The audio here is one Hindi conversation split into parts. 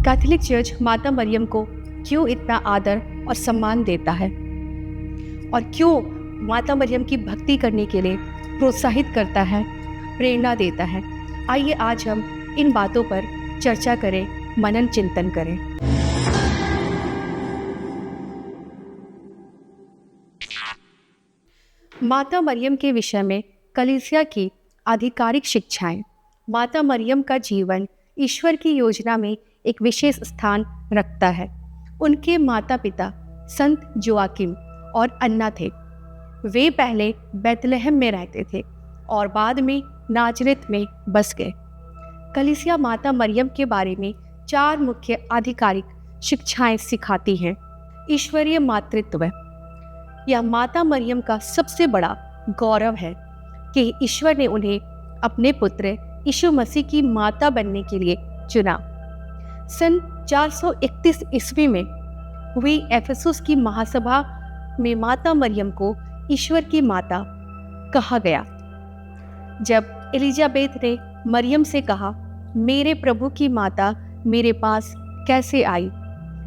कैथोलिक चर्च माता मरियम को क्यों इतना आदर और सम्मान देता है और क्यों माता मरियम की भक्ति करने के लिए प्रोत्साहित करता है, प्रेरणा देता है। आइए आज हम इन बातों पर चर्चा करें, मनन चिंतन करें। माता मरियम के विषय में कलीसिया की आधिकारिक शिक्षाएं। माता मरियम का जीवन ईश्वर की योजना में एक विशेष स्थान रखता है। उनके माता पिता संत जोआकिम और अन्ना थे। वे पहले बैतलहम में रहते थे और बाद में नाजरेत में बस गए। कलीसिया माता मरियम के बारे में 4 मुख्य आधिकारिक शिक्षाएं सिखाती हैं। ईश्वरीय मातृत्व। यह माता मरियम का सबसे बड़ा गौरव है कि ईश्वर ने उन्हें अपने पुत्र यीशु मसीह की माता बनने के लिए चुना। सन 431 ईस्वी में हुई एफेसुस की महासभा में माता मरियम को ईश्वर की माता कहा गया। जब एलिजाबेथ ने मरियम से कहा, मेरे प्रभु की माता मेरे पास कैसे आई,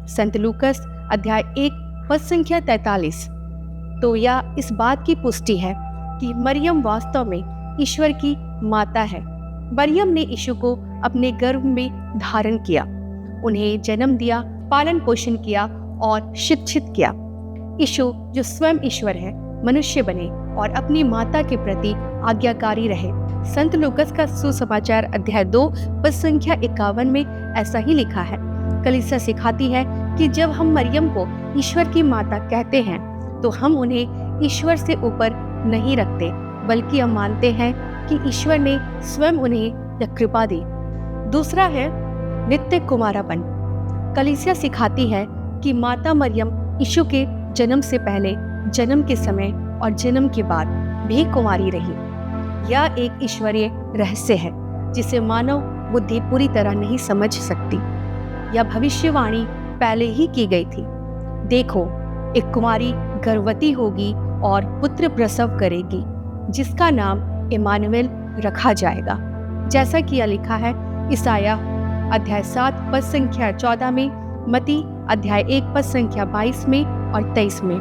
संत लूकस अध्याय 1 पद संख्या 43, तो यह इस बात की पुष्टि है कि मरियम वास्तव में ईश्वर की माता है। मरियम ने यीशु को अपने गर्भ में धारण किया, उन्हें जन्म दिया, पालन पोषण किया और शिक्षित किया। यीशु जो स्वयं ईश्वर है, मनुष्य बने और अपनी माता के प्रति आज्ञाकारी रहे। संत लूकस का सुसमाचार अध्याय 2 पद संख्या 51 में ऐसा ही लिखा है। कलीसिया सिखाती है कि जब हम मरियम को ईश्वर की माता कहते हैं तो हम उन्हें ईश्वर से ऊपर नहीं रखते, बल्कि हम मानते हैं कि ईश्वर ने स्वयं उन्हें यह कृपा दी। दूसरा है नित्य कुमारापन। कलीसिया सिखाती है कि माता मरियम यीशु के जन्म से पहले, जन्म के समय और जन्म के बाद भी कुमारी रही। यह एक ईश्वरीय रहस्य है जिसे मानव बुद्धि पूरी तरह नहीं समझ सकती। यह भविष्यवाणी पहले ही की गई थी। देखो, एक कुमारी गर्भवती होगी और पुत्र प्रसव करेगी, जिसका नाम इमानुएल रखा जाएगा, जैसा कि यह लिखा है ईसाया अध्याय 7 पद संख्या 14 में, मती अध्याय 1 पद संख्या 22 में और 23 में।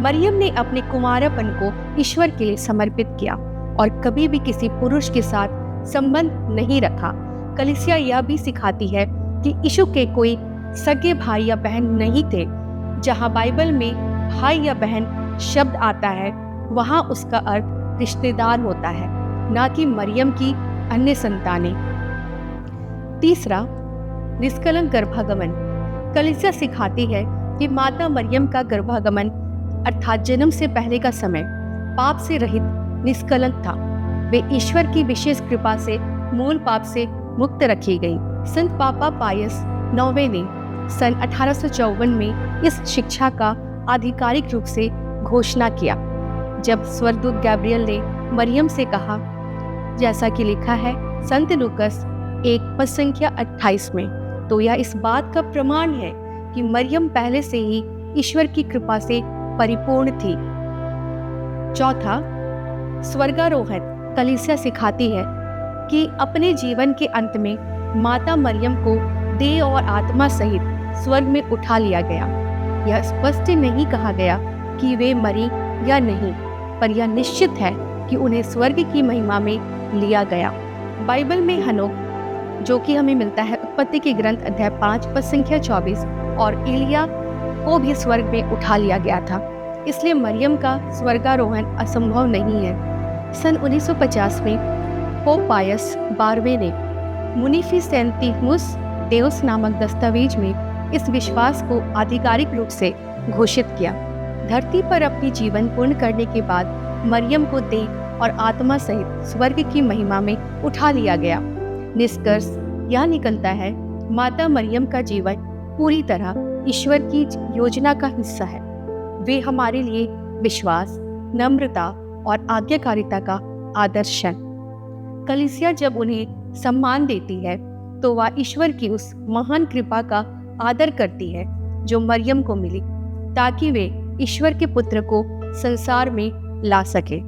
मरियम ने अपने कुमारपन को ईश्वर के लिए समर्पित किया और कभी भी किसी पुरुष के साथ संबंध नहीं रखा। कलीसिया यह भी सिखाती है कि यीशु के कोई सगे भाई या बहन नहीं थे। जहाँ बाइबल में भाई या बहन शब्द आता है, वहाँ उसका अर्थ रिश्तेदार होता है, ना कि मरियम की अन्य संतानें। तीसरा, निष्कलंक गर्भागमन। कलीसिया सिखाती है कि माता मरियम का गर्भागमन अर्थात जन्म से पहले का समय पाप से रहित निष्कलंक था। वे ईश्वर की विशेष कृपा से मूल पाप से मुक्त रखी गई। संत पापा पायस 9वें ने सन 1854 में इस शिक्षा का आधिकारिक रूप से घोषणा किया, जब स्वर्गदूत गैब्रियल ने मरियम से कहा, जैसा कि लिखा है संत लूकस 1 पद संख्या 28 में। तो यह इस बात का प्रमाण है कि मरियम पहले से ही ईश्वर की कृपा से परिपूर्ण थी। चौथा, स्वर्गारोहण। कलीसिया सिखाती है कि अपने जीवन के अंत में माता मरियम को देह और आत्मा सहित स्वर्ग में उठा लिया गया। यह स्पष्ट नहीं कहा गया कि वे मरी या नहीं, पर यह निश्चित है कि उन्हें स्वर्ग की महिमा में लिया गया। बाइबल में हनोक, जो कि हमें मिलता है उत्पत्ति के ग्रंथ अध्याय 5 पद संख्या 24, और एलिया को भी स्वर्ग में उठा लिया गया था। इसलिए मरियम का स्वर्गारोहण असंभव नहीं है। सन 1950 में पोप पायस 12वें ने मुनिफिसेंटिमुस देउस नामक दस्तावेज में इस विश्वास को आधिकारिक रूप से घोषित किया। धरती पर अपनी जीवन पूर्ण करने के बाद मरियम को देह और आत्मा सहित स्वर्ग की महिमा में उठा लिया गया। निष्कर्ष यह निकलता है, माता मरियम का जीवन पूरी तरह ईश्वर की योजना का हिस्सा है। वे हमारे लिए विश्वास, नम्रता और आज्ञाकारिता का आदर्श है। कलीसिया जब उन्हें सम्मान देती है तो वह ईश्वर की उस महान कृपा का आदर करती है जो मरियम को मिली, ताकि वे ईश्वर के पुत्र को संसार में ला सके।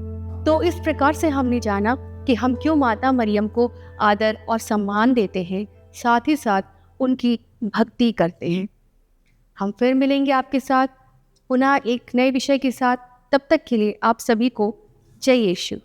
तो इस प्रकार से हमने जाना कि हम क्यों माता मरियम को आदर और सम्मान देते हैं, साथ ही साथ उनकी भक्ति करते हैं। हम फिर मिलेंगे आपके साथ पुनः एक नए विषय के साथ। तब तक के लिए आप सभी को जय यीशु।